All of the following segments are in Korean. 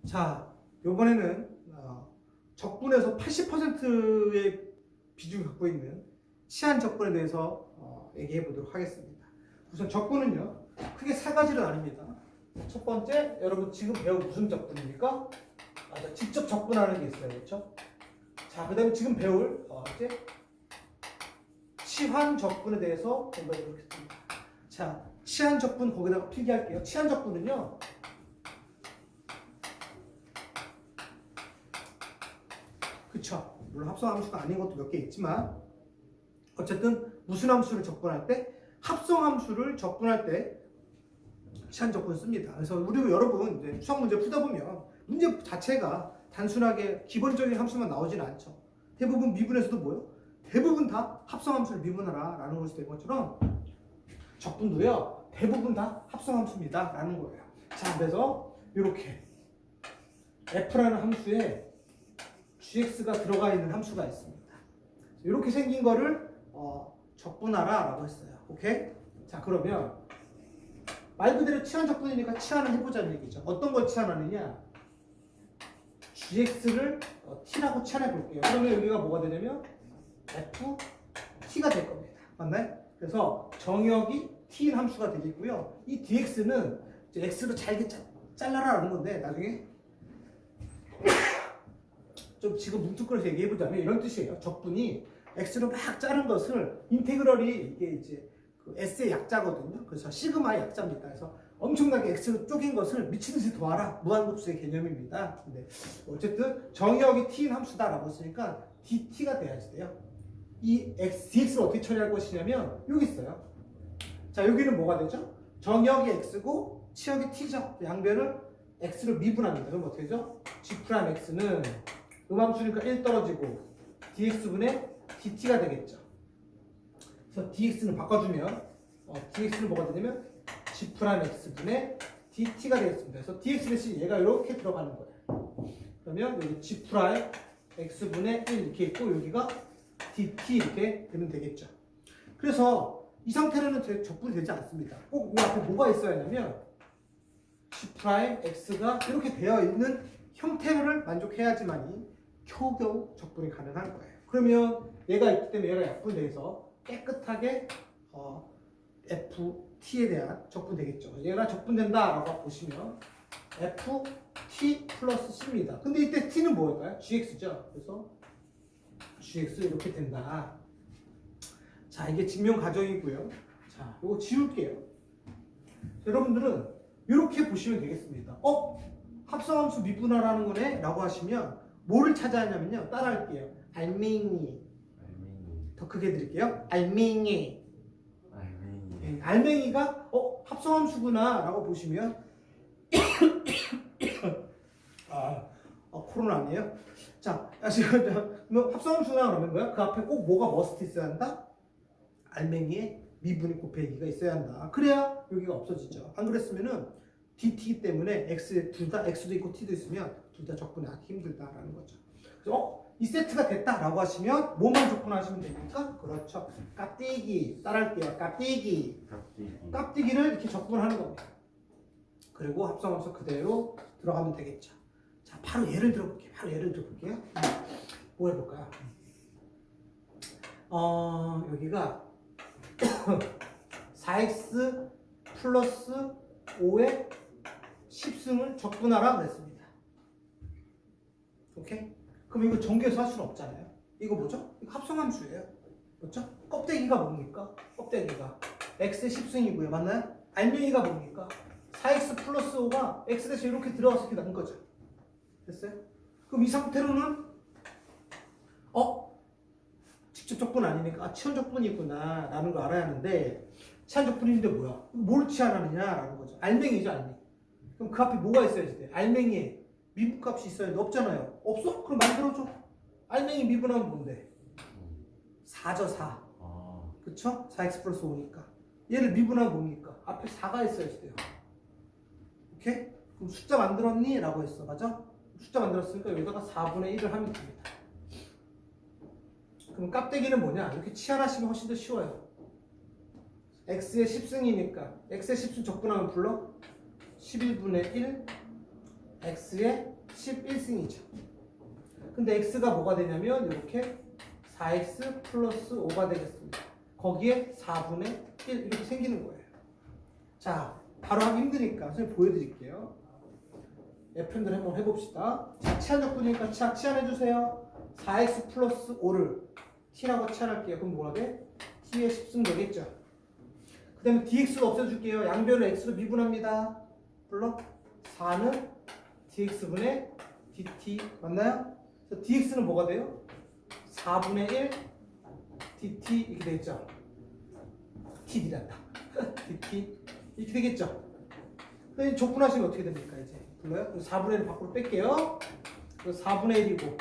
자, 요번에는 적분에서 80%의 비중을 갖고 있는 치안 적분에 대해서 얘기해 보도록 하겠습니다. 우선 적분은요, 크게 세 가지로 나뉩니다. 첫 번째, 여러분 지금 배운 무슨 적분입니까? 맞아, 직접 적분하는 게 있어요. 그렇죠? 자, 그 다음에 지금 배울 이제 치환 적분에 대해서 공부해 보겠습니다. 자, 치안 적분 거기다가 필기할게요. 치안 적분은요, 그쵸, 물론 합성 함수가 아닌 것도 몇 개 있지만 어쨌든 무슨 함수를 적분할 때, 합성 함수를 적분할 때 치안 적분을 씁니다. 그래서 우리 여러분 이제 수학 문제 풀다 보면 문제 자체가 단순하게 기본적인 함수만 나오지는 않죠. 대부분 미분에서도 뭐요? 대부분 다 합성 함수를 미분하라 라는 것이 된 것처럼 적분도요, 대부분 다 합성 함수입니다 라는 거예요. 자, 그래서 이렇게 f라는 함수에 gx가 들어가 있는 함수가 있습니다. 이렇게 생긴 거를 적분하라 라고 했어요. 오케이? 자, 그러면 말 그대로 치환 적분이니까 치환을 해보자는 얘기죠. 어떤 걸 치환하느냐? gx를 t라고 치환해 볼게요. 그러면 여기가 뭐가 되냐면 ft가 될 겁니다. 맞나요? 그래서 정역이 t인 함수가 되겠고요. 이 dx는 x로 잘게 잘라라는 건데, 나중에 좀 지금 뭉툭거려서 얘기해보자면 이런 뜻이에요. 적분이 x로 막 자른 것을 인테그럴이 이게 이제 그 s의 약자거든요. 그래서 시그마의 약자입니다. 그래서 엄청나게 x로 쪼갠 것을 미친 듯이 더하라, 무한급수의 개념입니다. 근데 어쨌든 정역이 t인 함수다라고 했으니까 dt가 돼야지 돼요. 이 dx를 어떻게 처리할 것이냐면 여기 있어요. 자, 여기는 뭐가 되죠? 정역이 x고 치역이 t죠. 양변을 x로 미분합니다. 그럼 어떻게 되죠? g'x는 음함수니까 1 떨어지고 dx분의 dt가 되겠죠. 그래서 dx는 바꿔주면 dx는 뭐가 되냐면 g'x분의 dt가 되겠습니다. 그래서 dx 대신 얘가 이렇게 들어가는 거예요. 그러면 여기 g'x분의 1 이렇게 있고 여기가 dt 이렇게 되면 되겠죠. 그래서 이 상태로는 적분이 되지 않습니다. 꼭 이 앞에 뭐가 있어야 하냐면 g'x가 이렇게 되어 있는 형태를 만족해야지만이 겨우겨우 적분이 가능한 거예요. 그러면 얘가 있기 때문에 얘가 약분돼서 깨끗하게 ft에 대한 적분되겠죠. 얘가 적분된다라고 보시면 ft 플러스 c입니다. 근데 이때 t는 뭐일까요? gx죠. 그래서 gx 이렇게 된다. 자, 이게 증명 과정이고요. 자, 이거 지울게요. 여러분들은 이렇게 보시면 되겠습니다. 합성함수 미분하라는 거네? 라고 하시면 뭐를 찾아야 하냐면요, 따라할게요. 알맹이. 더 크게 드릴게요. 알맹이. 네, 알맹이가 합성함수구나 라고 보시면 코로나 아니에요? 자, 지금 합성함수나 그러면 뭐야? 그 앞에 꼭 뭐가 머스트 있어야 한다? 알맹이에 미분이 곱하기가 있어야 한다. 그래야 여기가 없어지죠. 안 그랬으면은 dt 때문에 둘 다 x도 있고 t도 있으면 둘 다 적분하기 힘들다라는 거죠. 그래서 이 세트가 됐다라고 하시면 뭐만 적분하시면 됩니까? 그렇죠. 깍두기. 따라할게요. 깍두기를 이렇게 적분하는 겁니다. 그리고 합성함수 그대로 들어가면 되겠죠. 자, 바로 예를 들어볼게요. 뭐 해볼까요? 여기가 4x 플러스 5의 10승을 적분하라 그랬습니다. 오케이? 그럼 이거 전개해서 할 수는 없잖아요. 이거 뭐죠? 이거 합성함수예요. 그렇죠? 껍데기가 뭡니까? 껍데기가 x의 10승이고요. 맞나요? 알맹이가 뭡니까? 4x 플러스 5가 x 대신 이렇게 들어가서 이렇게 나온 거죠. 됐어요? 그럼 이 상태로는 직접 적분 아니니까 치환 적분이구나 라는 걸 알아야 하는데, 치환 적분인데 뭐야? 뭘 치환하느냐라는 거죠. 알맹이죠, 알맹이. 그럼 그 앞에 뭐가 있어야지 돼? 알맹이에 미분값이 있어야 돼? 없잖아요. 없어? 그럼 만들어줘. 알맹이 미분하면 뭔데? 4죠, 4. 그쵸? 4x 플러스 5니까. 얘를 미분하면 뭡니까? 앞에 4가 있어야지 돼요. 오케이? 그럼 숫자 만들었니? 라고 했어. 맞아? 숫자 만들었으니까 여기다가 4분의 1을 하면 됩니다. 그럼 깍대기는 뭐냐? 이렇게 치환하시면 훨씬 더 쉬워요. x의 10승이니까 x의 10승 적분하면 불러 11분의 1 x의 11승이죠. 근데 x가 뭐가 되냐면 이렇게 4x 플러스 5가 되겠습니다. 거기에 4분의 1 이렇게 생기는 거예요. 자, 바로 하기 힘드니까 선생님 보여드릴게요. F편들 한번 해봅시다. 자, 치환적분이니까 치환해주세요. 4x 플러스 5를 t라고 치환할게요. 그럼 뭐가 돼? t의 10승 되겠죠. 그 다음에 dx를 없애줄게요. 양변을 x로 미분합니다. 물론 4는 dx분의 dt 맞나요? 그래서 dx는 뭐가 돼요? 4분의 1 dt 이렇게 되겠죠. td란다. dt 이렇게 되겠죠. 그럼 적분하시면 어떻게 됩니까? 이제 불러요? 4분의 1을 밖으로 뺄게요. 그래서 4분의 1이고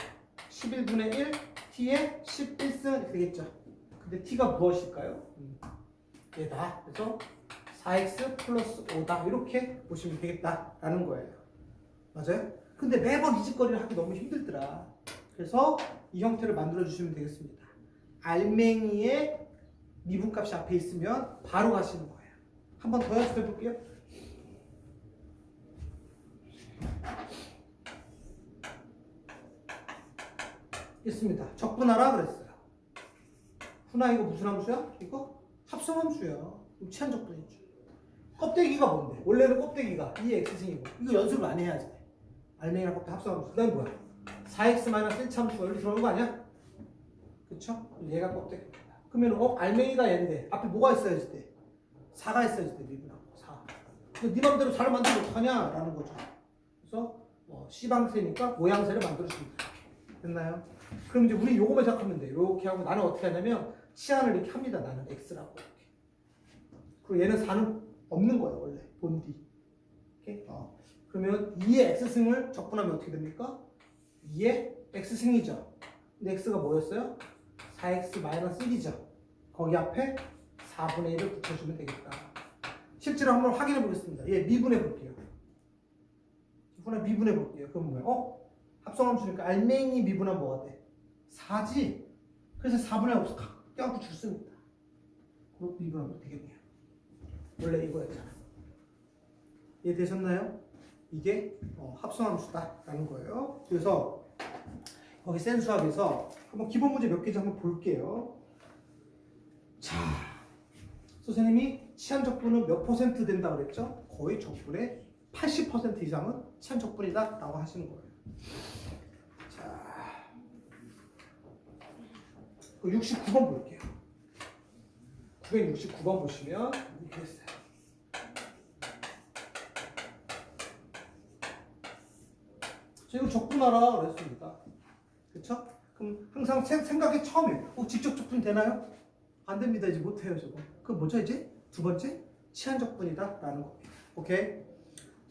11분의 1 t의 11승 이렇게 되겠죠. 근데 t가 무엇일까요? 얘다. 그래서 4x 플러스 5다 이렇게 보시면 되겠다라는 거예요. 맞아요? 근데 매번 이 짓거리를 하기 너무 힘들더라. 그래서 이 형태를 만들어 주시면 되겠습니다. 알맹이의 미분값이 앞에 있으면 바로 가시는 거예요. 한 번 더 연습해 볼게요. 있습니다. 적분하라 그랬어요. 훈아 이거 무슨 함수야? 이거 합성함수야. 치환적분이죠. 껍데기가 뭔데? 원래는 껍데기가 2x승이고 이거 연습을 많이 해야지. 알맹이랑 껍데기 합성함수. 그 다음에 뭐야? 4x-1차 함수가 여기 들어오는 거 아니야? 그쵸? 얘가 껍데기입니다. 그러면 알맹이가 얘인데 앞에 뭐가 있어야지 돼? 4가 있어야지 돼. 미분하고 4. 근데 네 맘대로 4를 만들면 어떡하냐? 라는 거죠. 그래서 C방세니까 모양새를 만들어주면 돼. 됐나요? 그럼 이제 우리 요거만 생각하면 돼. 이렇게 하고 나는 어떻게 하냐면 치환을 이렇게 합니다. 나는 x라고 이렇게. 그리고 얘는 4는 없는 거예요. 원래 본디. 이렇게. 그러면 2의 x승을 적분하면 어떻게 됩니까? 2의 x승이죠. 근데 x가 뭐였어요? 4x-1이죠. 거기 앞에 4분의 1을 붙여주면 되겠다. 실제로 한번 확인해 보겠습니다. 얘 미분해 볼게요. 하나 미분해 볼게요. 그럼 뭐야? 합성함수니까 알맹이 미분하면 뭐가 돼? 4지? 그래서 4분의 5 껴안고 줄습니다. 그렇게 미분하면 되겠네요. 원래 이거였잖아. 이해되셨나요? 이게 합성함수다라는 거예요. 그래서 거기 센 수학에서 한번 기본 문제 몇 개지 한번 볼게요. 자, 선생님이 치환적분은 몇 % 된다고 그랬죠? 거의 적분의 80% 이상은 치환적분이다 라고 하시는 거예요. 자, 69번 볼게요. 969번 보시면 이렇게 했어요. 저 이거 적분하라 그랬습니다. 그쵸? 그럼 항상 생각이 처음이에요. 직접 적분 되나요? 안 됩니다. 이제 못해요, 저거. 그럼 뭐죠, 이제? 두 번째? 치환적분이다 라는 거예요. 오케이?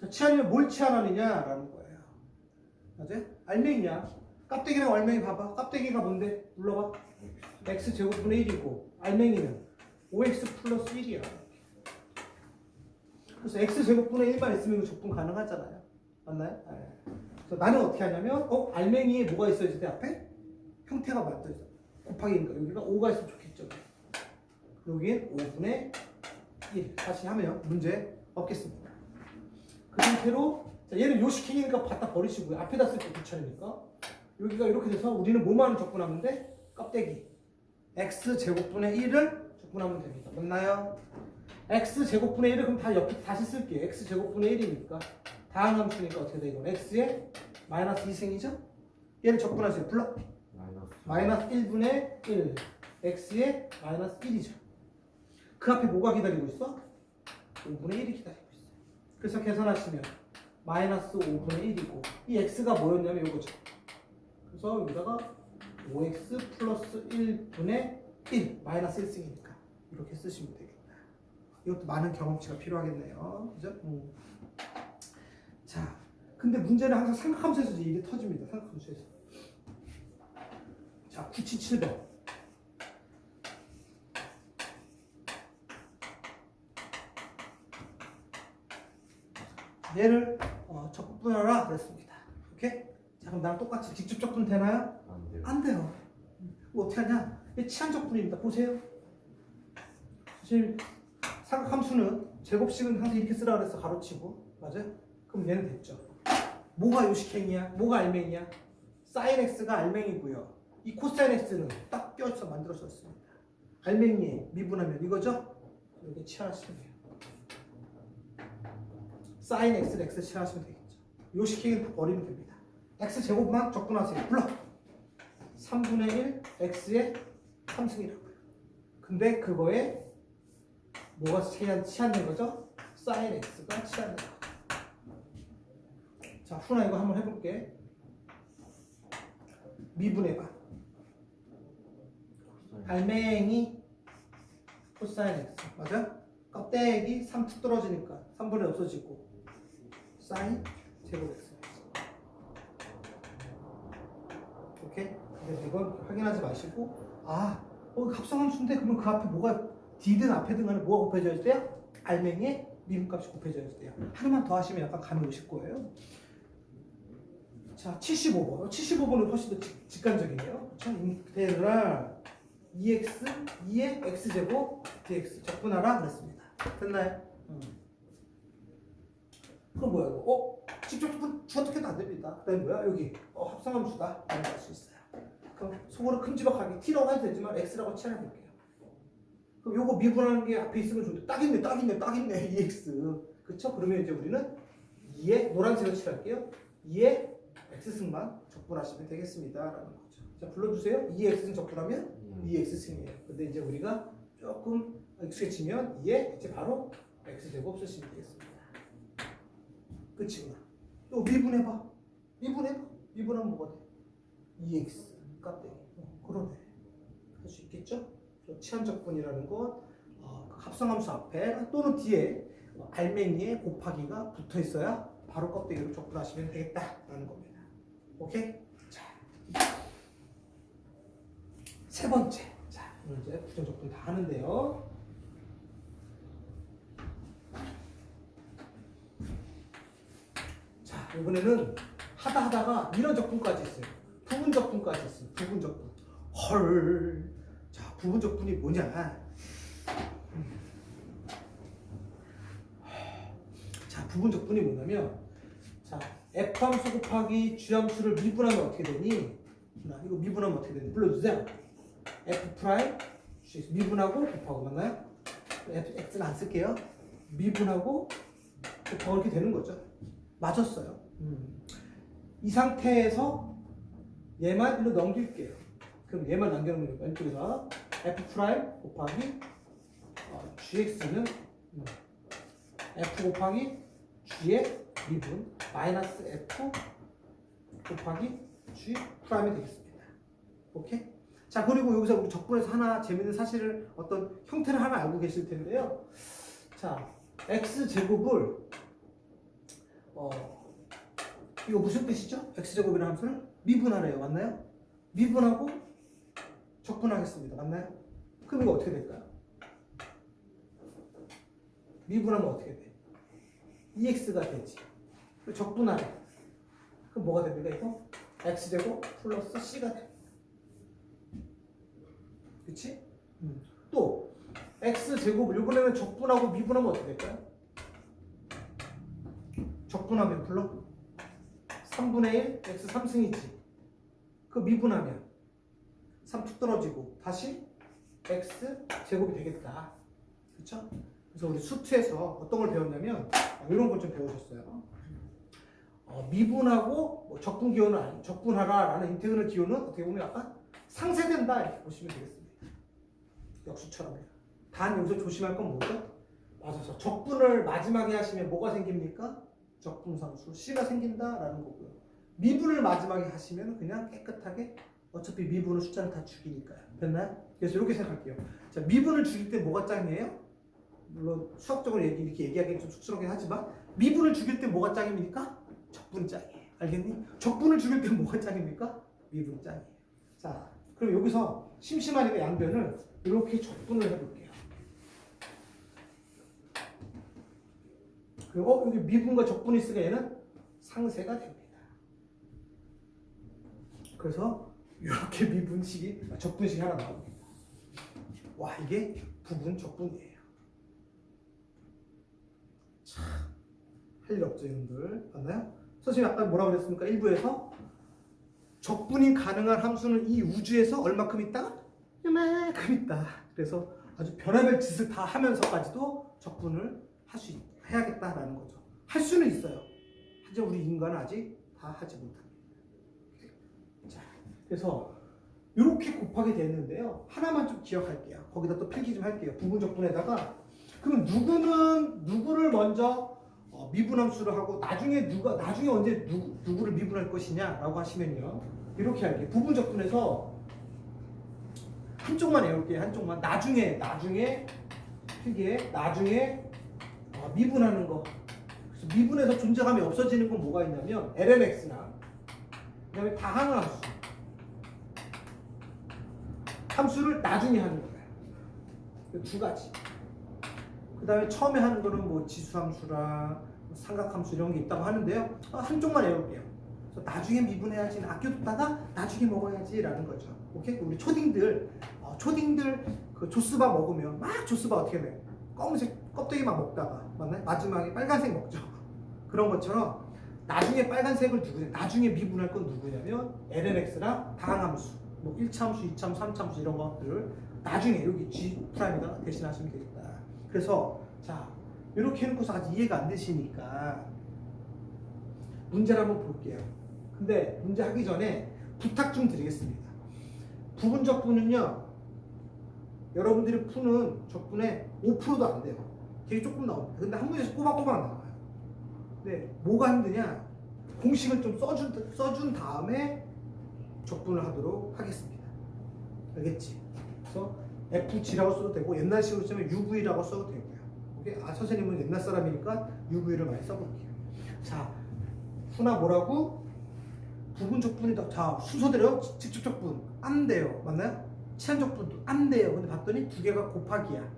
자, 치환이면 뭘 치환하느냐 라는 거예요. 맞아요? 알맹이야. 껍데기랑 알맹이 봐봐. 껍데기가 뭔데? 눌러봐. x제곱분의 1이고 알맹이는 5x 플러스 1이야. 그래서 x제곱분의 1만 있으면 이거 적분 가능하잖아요. 맞나요? 네. 그래서 나는 어떻게 하냐면 알맹이에 뭐가 있어야지 돼 앞에? 형태가 만들어져. 곱하기니까 여기가 5가 있으면 좋겠죠. 여기엔 5분의 1. 다시 하면 문제 없겠습니다. 그 상태로 자, 얘는 요식행이니까 갖다 버리시고요. 앞에다 쓸 때 귀찮으니까 여기가 이렇게 돼서 우리는 뭐만 적분하는데 껍데기 x제곱분의 1을 적분하면 됩니다. 맞나요? x제곱분의 1을 그럼 다 옆에 다시 쓸게요. x제곱분의 1이니까 다항함수니까 어떻게 돼? 이건 x의 마이너스 2승이죠? 얘를 적분하세요. 불러? 마이너스 1분의 1 x의 마이너스 1이죠. 그 앞에 뭐가 기다리고 있어? 5분의 1이 기다리고 있어요. 그래서 계산하시면 마이너스 5분의 1이고 이 x가 뭐였냐면 이거죠. 그래서 여기다가 5x 플러스 1분의 1 마이너스 1승이니까 이렇게 쓰시면 되겠다. 이것도 많은 경험치가 필요하겠네요. 그죠? 자, 근데 문제는 항상 삼각함수에서 이게 터집니다. 삼각함수에서. 자, 977번. 얘를 적분하라 그랬습니다. 오케이? 자, 그럼 나랑 똑같이 직접 적분 되나요? 안 돼요. 안 돼요. 뭐 어떻게 하냐? 이게 치환적분입니다. 보세요. 사실 삼각함수는 제곱식은 항상 이렇게 쓰라 그래서 가로치고 맞아요? 그럼 얘는 됐죠. 뭐가 요식행이야? 뭐가 알맹이야? 사인 x가 알맹이고요. 이 코사인 x는 딱 껴서 만들어졌습니다. 알맹이에 미분하면 이거죠? 여기 칠하시면 돼요. 사인 x를 x 칠하시면 되겠죠. 요식행은 버리면 됩니다. x 제곱만 적분하세요. 불러. 3분의 1 x의 3승이라고요. 근데 그거에 뭐가 치환된 거죠? 사인 x가 치환된 거죠. 자, 훈아 이거 한번 해볼게. 미분해봐. 알맹이 코사인 x 맞아? 껍데기 3 툭 떨어지니까 3분의 없어지고 사인 제곱 x. 오케이? 근데 이건 확인하지 마시고 합성함수인데 그러면 그 앞에 뭐가 D든 앞에든 간에 뭐가 곱해져야 돼요? 알맹이에 미분값이 곱해져야 돼요. 하나만 더 하시면 약간 감이 오실 거예요. 자, 75번. 75번은 훨씬 더 직관적이네요. 그렇죠? 인테그랄 2x 2의 x제곱 dx 적분하라 그랬습니다. 됐나요? 그럼 뭐야 이거? 직접 주어떻게도 안 됩니다. 그 다음에 뭐야? 여기 합성함수다 라고 할 수 있어요. 그럼 속으로 큼지막하게 t라고 해도 되지만 x라고 칠해볼게요. 그럼 요거 미분하는 게 앞에 있으면 좋은데 딱 있네 2x. 그쵸? 그러면 이제 우리는 2의 노란색으로 칠할게요. 2의 x승만 적분하시면 되겠습니다 라는 거죠. 자, 불러주세요. 2의 x승 적분하면 2의 x승이에요. 근데 이제 우리가 조금 익숙해지면 2의 이제 바로 x제곱 쓰시면 되겠습니다. 끝이구나. 또 미분해봐. 미분하면 뭐가 돼? 2x 값대기. 그러네. 할 수 있겠죠? 치환적분이라는 건 합성함수 앞에 또는 뒤에 알맹이에 곱하기가 붙어 있어야 바로 껍데기로 적분하시면 되겠다라는 겁니다. 오케이? 자, 세 번째. 자, 오늘 이제 부정적분 다 하는데요. 자, 이번에는 하다가 이런 적분까지 있어요. 부분적분까지 있어요. 부분적분. 헐. 자, 부분적분이 뭐냐? 자, 부분적분이 뭐냐면, 자, F함수 곱하기 G함수를 미분하면 어떻게 되니? 이거 미분하면 어떻게 되니? 불러주세요. F 프라임 G 미분하고 곱하고 맞나요? X는 안 쓸게요. 미분하고 곱하고 이렇게 되는 거죠. 맞았어요. 이 상태에서 얘만 일로 넘길게요. 그럼 얘만 남겨놓으면 왼쪽에서 F 프라임 곱하기 GX는 F 곱하기 G의 미분 마이너스 F 곱하기 G 프라임이 되겠습니다. 오케이? 자, 그리고 여기서 우리 적분에서 하나 재밌는 사실을 어떤 형태를 하나 알고 계실 텐데요. 자, X제곱을 이거 무슨 뜻이죠? X제곱이라는 함수를 미분하래요. 맞나요? 미분하고 적분하겠습니다. 맞나요? 그럼 이거 어떻게 될까요? 미분하면 어떻게 돼? 2x가 되지. 적분하래. 그럼 뭐가 됩니까? 이거? x제곱 플러스 c가 돼. 그치? 또 x제곱을 이번에는 적분하고 미분하면 어떻게 될까요? 적분하면 불러? 3분의 1 x 3승이지. 그 미분하면 3 툭 떨어지고 다시 x 제곱이 되겠다. 그쵸? 그래서 우리 수트에서 어떤 걸 배웠냐면 이런 걸 좀 배우셨어요. 미분하고 뭐 적분 기호는 적분하라라는 인테그럴 기호는 어떻게 보면 약간 상쇄된다 이렇게 보시면 되겠습니다. 역수처럼요. 단 여기서 조심할 건 뭐죠? 맞아서 적분을 마지막에 하시면 뭐가 생깁니까? 적분상수 C가 생긴다라는 거고요. 미분을 마지막에 하시면 그냥 깨끗하게 어차피 미분은 숫자를 다 죽이니까요. 됐나요? 그래서 이렇게 생각할게요. 자, 미분을 죽일 때 뭐가 짱이에요? 물론 수학적으로 이렇게 얘기하기는 좀 쑥스럽긴 하지만 미분을 죽일 때 뭐가 짱입니까? 적분이 짱이에요. 알겠니? 적분을 죽일 때 뭐가 짱입니까? 미분이 짱이에요. 자, 그럼 여기서 심심하니까 양변을 이렇게 적분을 해볼게요. 그리고 여기 미분과 적분이 있으니까 얘는 상쇄가 됩니다. 그래서 이렇게 미분식이 적분식이 하나 나옵니다. 와, 이게 부분 적분이에요. 참, 할 일 없죠, 여러분들. 맞나요? 선생님이 아까 뭐라고 그랬습니까? 1부에서 적분이 가능한 함수는 이 우주에서 얼마큼 있다? 이만큼 있다. 그래서 아주 별의별 짓을 다 하면서까지도 적분을 해야겠다라는 거죠. 할 수는 있어요. 하지만 우리 인간은 아직 다 하지 못합니다. 자, 그래서 이렇게 곱하게 되는데요. 하나만 좀 기억할게요. 거기다 또 필기 좀 할게요. 부분적분에다가 그럼 누구를 먼저 미분함수를 하고 나중에 언제 누구를 미분할 것이냐라고 하시면요. 이렇게 할게요. 부분적분에서 한쪽만 외울게요. 한쪽만. 나중에 필기에 나중에 미분하는 거. 그래서 미분해서 존재감이 없어지는 건 뭐가 있냐면 lnx나 그다음에 다항 함수를 나중에 하는 거예요. 두 가지. 그 다음에 처음에 하는 거는 뭐 지수함수랑 삼각함수 이런 게 있다고 하는데요. 한쪽만 외울게요. 그래서 나중에 미분해야지, 아껴뒀다가 나중에 먹어야지 라는 거죠. 오케이? 우리 초딩들 그 조스바 먹으면 막 조스바 어떻게 돼요? 검은색 껍데기만 먹다가 맞나요? 마지막에 빨간색 먹죠. 그런 것처럼 나중에 빨간색을 나중에 미분할 건 누구냐면 lnx랑 다항함수, 뭐 1차함수, 2차함수, 3차함수 이런 것들을 나중에 여기 G'에다 대신하시면 되겠다. 그래서 자 이렇게 해놓고서 아직 이해가 안 되시니까 문제를 한번 볼게요. 근데 문제 하기 전에 부탁 좀 드리겠습니다. 부분적분은요, 여러분들이 푸는 적분의 5%도 안 돼요. 되게 조금 나옵니다. 근데 한 문제에서 꼬박꼬박 나와요. 근데 뭐가 힘드냐? 공식을 좀 써준 다음에 적분을 하도록 하겠습니다. 알겠지? 그래서 FG라고 써도 되고 옛날식으로 쓰면 UV라고 써도 되고요. 오케이? 선생님은 옛날 사람이니까 UV를 많이 써볼게요. 자, 후나 뭐라고? 부분적분이다. 자, 순서대로 직접적분 안 돼요. 맞나요? 치환적분도 안 돼요. 근데 봤더니 두 개가 곱하기야.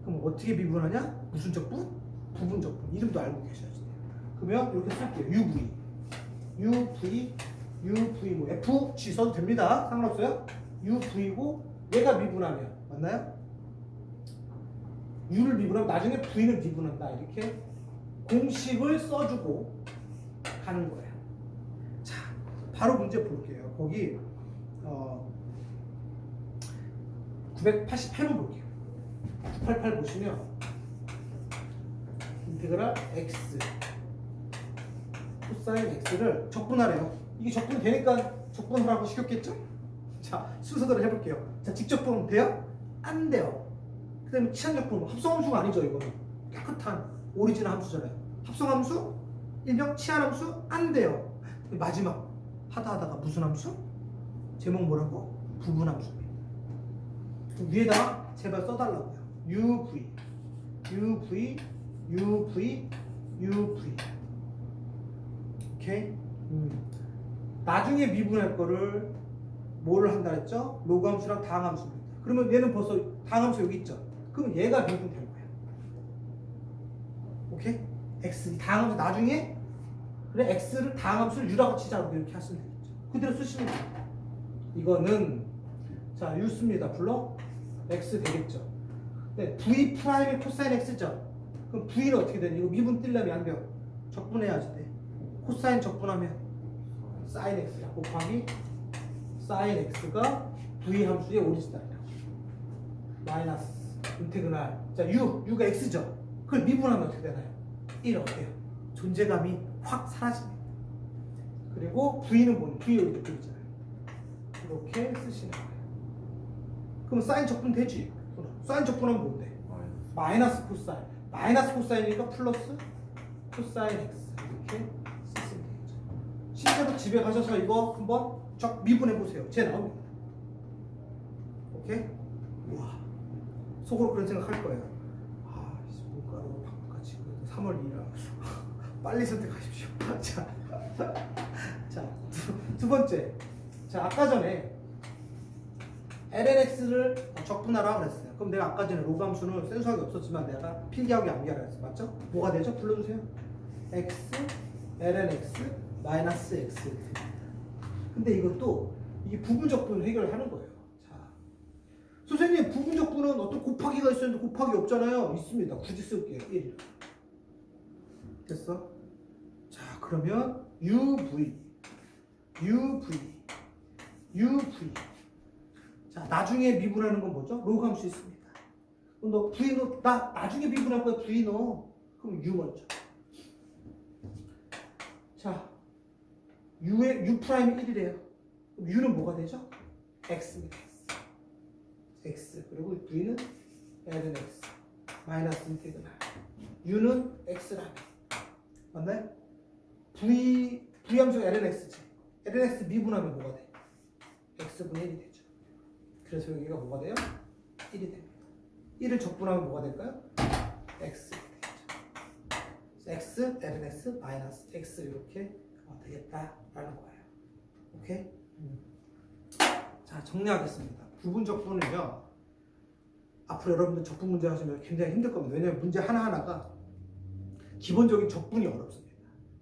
그럼 어떻게 미분하냐? 무슨 적분? 부분적분. 이름도 알고 계셔야지 돼요. 그러면 이렇게 쓸게요. UV 뭐 FG 써도 됩니다. 상관없어요. UV고 얘가 미분하면 맞나요? U를 미분하면 나중에 V를 미분한다. 이렇게 공식을 써주고 가는 거예요. 자, 바로 문제 볼게요. 거기 988번 볼게요. 988 보시면 인테그랄 x 코사인 x를 적분하래요. 이게 적분이 되니까 적분하라고 시켰겠죠? 자, 순서대로 해볼게요. 자, 직접분 돼요? 안 돼요. 그 다음에 치환적분, 합성함수가 아니죠. 이거는 깨끗한 오리지널 함수잖아요. 합성함수, 일명 치환함수 안 돼요. 마지막 하다가 무슨 함수? 제목 뭐라고? 부분함수입니다. 위에다가 제발 써달라고요. UV 오케이? 나중에 미분할 거를 뭐를 한다 했죠? 로그함수랑 다항함수입니다. 그러면 얘는 벌써 다항함수 여기 있죠? 그럼 얘가 미분될 거예요. 오케이? x 다항함수 나중에 그래 x를 다항함수를 u라고 치자고 이렇게 하시면 되겠죠. 그대로 쓰시면 됩니다. 이거는 자 u 씁니다. 불러 x 되겠죠. 네, v 프라임이 코사인 x죠. 그럼 v는 어떻게 되냐? 이거 미분 띄려면 안 돼요. 적분해야지 돼. 코사인 적분하면 사인 x야. 곱하기 사인 x가 v 함수의 오리지널이라고. 마이너스 인테그랄. 자, u가 x죠. 그걸 미분하면 어떻게 되나요? 1 어때요? 존재감이 확 사라집니다. 그리고 v는 뭐냐? v 여기 있잖아요. 이렇게 쓰시는 거예요. 그럼 사인 적분 되지? 사인 적분하면 뭔데? 마이너스 코사인. 마이너스 코사인이니까 플러스 코사인 x. 이렇게 쓰시면 되겠죠. 실제로 집에 가셔서 이거 한번 쫙 미분해 보세요. 제 나옵니다. 오케이? 우와. 속으로 그런 생각 할 거예요. 아, 문과로 바꿔가지고 3월 2일 빨리 선택하십시오. 자, 두 번째. 자, 아까 전에 lnx를 적분하라고 그랬어요. 그럼 내가 아까 전에 로그함수는 센수하기 없었지만 내가 필기하기 암기하라 했어. 맞죠? 뭐가 되죠? 불러주세요. x lnx 마이너스 x. 근데 이것도 이게 부분적분 해결하는 거예요. 자, 선생님 부분적분은 어떤 곱하기가 있었는데 곱하기 없잖아요. 있습니다. 굳이 쓸게요. 1. 됐어? 자, 그러면 UV. 자, 나중에 미분하는 건 뭐죠? 로그 함수 있습니다. 그럼 너 V 넣어. 나 나중에 미분할 거야. V 넣어. 그럼 U 먼저. 자, U의 U 프라임 1이래요. 그럼 U는 뭐가 되죠? X입니다. X. 그리고 V는 L은 X. 마이너스 인테그랄. U는 X라면. 맞나요? V 함수 L은 X지. L은 X 미분하면 뭐가 돼? X분의 1이 되죠. 그래서 여기가 뭐가 돼요? 1이 됩니다. 1을 적분하면 뭐가 될까요? X 되죠. X, L은 X, 마이너스 X 이렇게 되겠다라는 거예요. 오케이? 자, 정리하겠습니다. 부분 적분은요. 앞으로 여러분들 적분 문제 하시면 굉장히 힘들 겁니다. 왜냐하면 문제 하나하나가 기본적인 적분이 어렵습니다.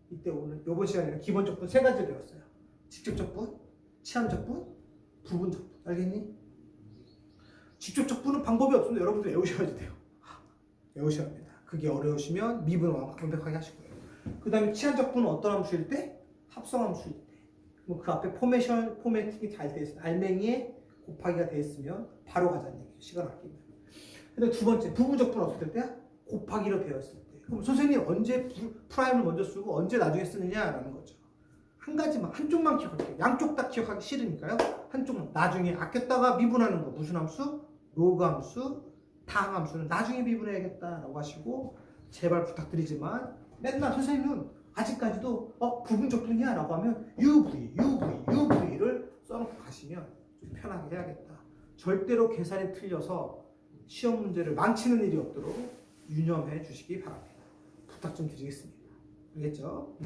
이때 오늘 이번 시간에는 기본 적분 3가지 배웠어요. 직접 적분, 치환 적분, 부분 적분. 알겠니? 직접 적분은 방법이 없습니다. 여러분들 외우셔야 돼요. 외우셔야 합니다. 그게 어려우시면 미분 완벽하게 하시고요. 그 다음에 치환 적분은 어떤 함수일 때? 합성 함수일 때. 그럼 그 앞에 포매팅이 잘 되어 있으면 알맹이에 곱하기가 되어 있으면 바로 가자는 얘기예요. 시간 아끼면. 근데 두 번째 부분 적분은 어떨 때야? 곱하기로 되어 있을 때. 그럼 선생님 언제 프라임을 먼저 쓰고 언제 나중에 쓰느냐라는 거죠. 한 가지만, 한쪽만 기억할게요. 양쪽 다 기억하기 싫으니까요. 한쪽만. 나중에 아꼈다가 미분하는 거. 무슨 함수? 로그 함수, 다항 함수는 나중에 미분해야겠다라고 하시고, 제발 부탁드리지만 맨날 선생님은 아직까지도 부분 적분이야 라고 하면 UV를 써놓고 가시면 좀 편하게 해야겠다. 절대로 계산이 틀려서 시험 문제를 망치는 일이 없도록 유념해 주시기 바랍니다. 부탁 좀 드리겠습니다. 알겠죠?